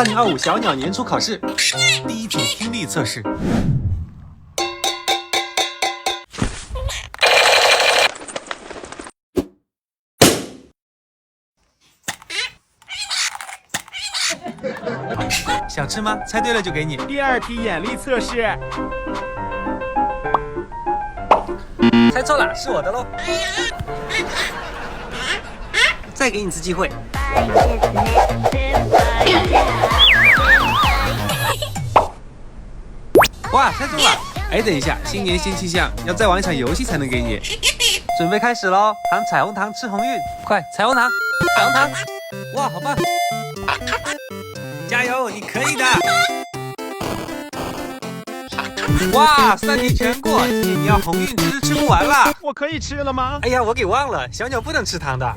2025小鸟年初考试第一组听力测试。想吃吗？猜对了就给你。第二题眼力测试。猜错了，是我的喽。再给你一次机会。哇，猜中了！哎，等一下，新年新气象，要再玩一场游戏才能给你。准备开始喽！含彩虹糖吃鸿运，快，彩虹糖，彩虹糖！哇，好棒！加油，你可以的！哇，3题全过，今天你要鸿运吃不完了。我可以吃了吗？哎呀，我给忘了，小鸟不能吃糖的。